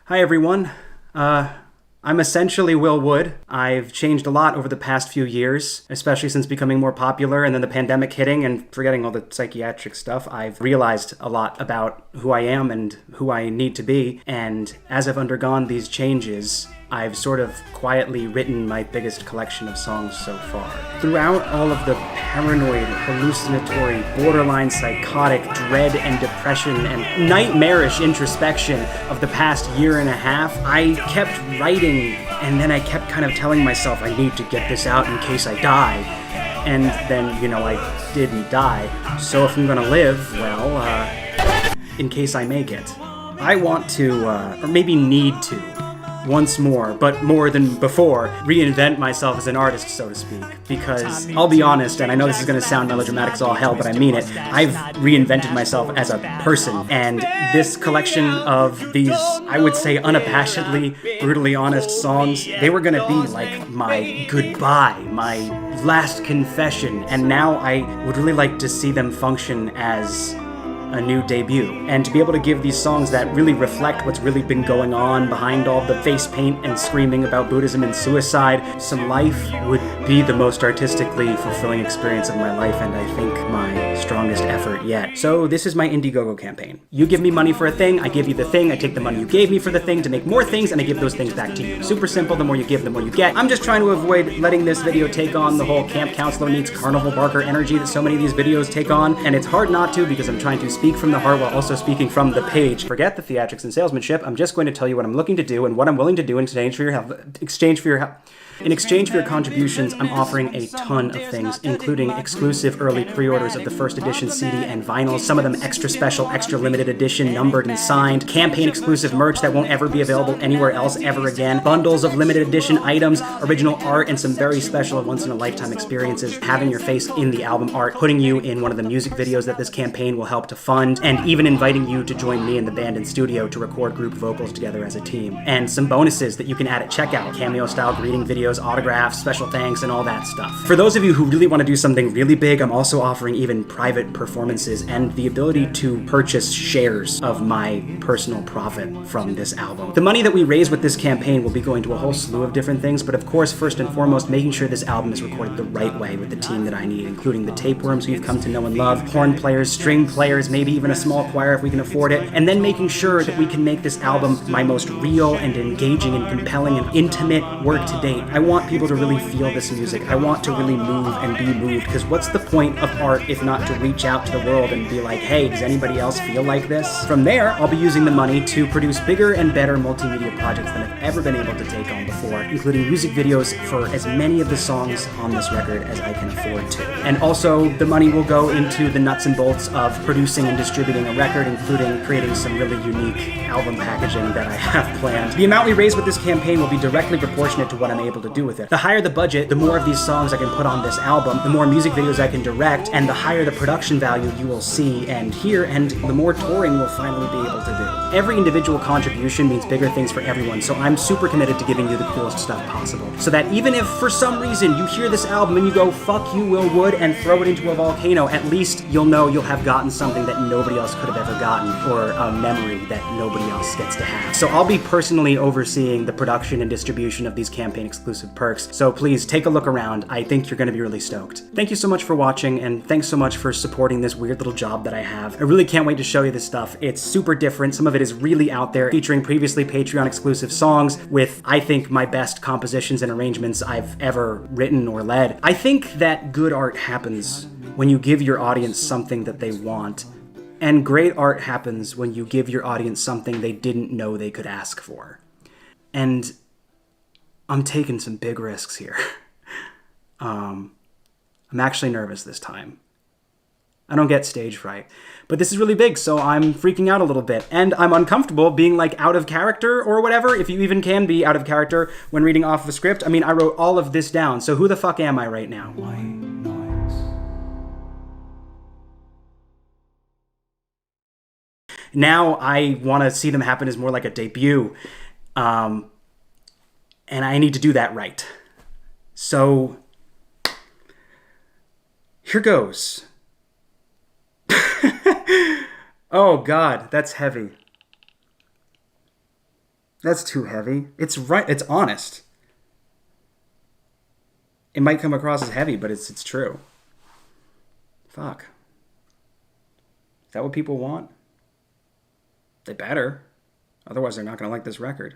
Hi everyone. I'm essentially Will Wood. I've changed a lot over the past few years, especially since becoming more popular and then the pandemic hitting and forgetting all the psychiatric stuff. I've realized a lot about who I am and who I need to be, and as I've undergone these changes, I've sort of quietly written my biggest collection of songs so far. Throughout all of the paranoid, hallucinatory, borderline psychotic dread and depression and nightmarish introspection of the past year and a half, I kept writing, and then I kept kind of telling myself I need to get this out in case I die. And then, I didn't die. So if I'm gonna live, well, in case I make it. I want to, or maybe need to, once more, but more than before, reinvent myself as an artist, so to speak. Because, I'll be honest, and I know this is going to sound melodramatic as all hell, but I mean it, I've reinvented myself as a person. And this collection of these, I would say unabashedly, brutally honest songs, they were going to be like my goodbye, my last confession. And now I would really like to see them function as a new debut, and to be able to give these songs that really reflect what's really been going on behind all the face paint and screaming about Buddhism and suicide some life would be the most artistically fulfilling experience of my life, and I think my strongest effort yet. So this is my Indiegogo campaign. You give me money for a thing, I give you the thing, I take the money you gave me for the thing to make more things, and I give those things back to you. Super simple, the more you give, the more you get. I'm just trying to avoid letting this video take on the whole camp counselor meets carnival barker energy that so many of these videos take on, and it's hard not to because I'm trying to speak from the heart while also speaking from the page. Forget the theatrics and salesmanship. I'm just going to tell you what I'm looking to do and what I'm willing to do in exchange for your help. In exchange for your contributions, I'm offering a ton of things, including exclusive early pre-orders of the first edition CD and vinyls, some of them extra special, extra limited edition, numbered and signed, campaign exclusive merch that won't ever be available anywhere else ever again, bundles of limited edition items, original art, and some very special once-in-a-lifetime experiences, having your face in the album art, putting you in one of the music videos that this campaign will help to fund, and even inviting you to join me in the band and studio to record group vocals together as a team. And some bonuses that you can add at checkout, cameo-style greeting videos, autographs, special thanks, and all that stuff. For those of you who really want to do something really big, I'm also offering even private performances and the ability to purchase shares of my personal profit from this album. The money that we raise with this campaign will be going to a whole slew of different things, but of course, first and foremost, making sure this album is recorded the right way with the team that I need, including the Tapeworms who you've come to know and love, horn players, string players, maybe even a small choir if we can afford it, and then making sure that we can make this album my most real and engaging and compelling and intimate work to date. I want people to really feel this music. I want to really move and be moved, because what's the point of art if not to reach out to the world and be like, hey, does anybody else feel like this? From there, I'll be using the money to produce bigger and better multimedia projects than I've ever been able to take on before, including music videos for as many of the songs on this record as I can afford to. And also, the money will go into the nuts and bolts of producing and distributing a record, including creating some really unique album packaging that I have planned. The amount we raise with this campaign will be directly proportionate to what I'm able to do with it. The higher the budget, the more of these songs I can put on this album, the more music videos I can direct, and the higher the production value you will see and hear, and the more touring we'll finally be able to do. Every individual contribution means bigger things for everyone, so I'm super committed to giving you the coolest stuff possible. So that even if for some reason you hear this album and you go, fuck you, Will Wood, and throw it into a volcano, at least you'll know you'll have gotten something that nobody else could have ever gotten, or a memory that nobody else gets to have. So I'll be personally overseeing the production and distribution of these campaign exclusive perks, so please take a look around. I think you're going to be really stoked. Thank you so much for watching, and thanks so much for supporting this weird little job that I have. I really can't wait to show you this stuff. It's super different. Some of it is really out there, featuring previously Patreon exclusive songs with, I think, my best compositions and arrangements I've ever written or led. I think that good art happens when you give your audience something that they want, and great art happens when you give your audience something they didn't know they could ask for. And I'm taking some big risks here. I'm actually nervous this time. I don't get stage fright, but this is really big, so I'm freaking out a little bit, and I'm uncomfortable being like out of character or whatever, if you even can be out of character when reading off of a script. I mean, I wrote all of this down, so who the fuck am I right now? White noise. Now I want to see them happen as more like a debut, and I need to do that right. So here goes. Oh God, that's heavy. That's too heavy. It's right. It's honest. It might come across as heavy, but it's true. Fuck. Is that what people want? They better. Otherwise, they're not going to like this record.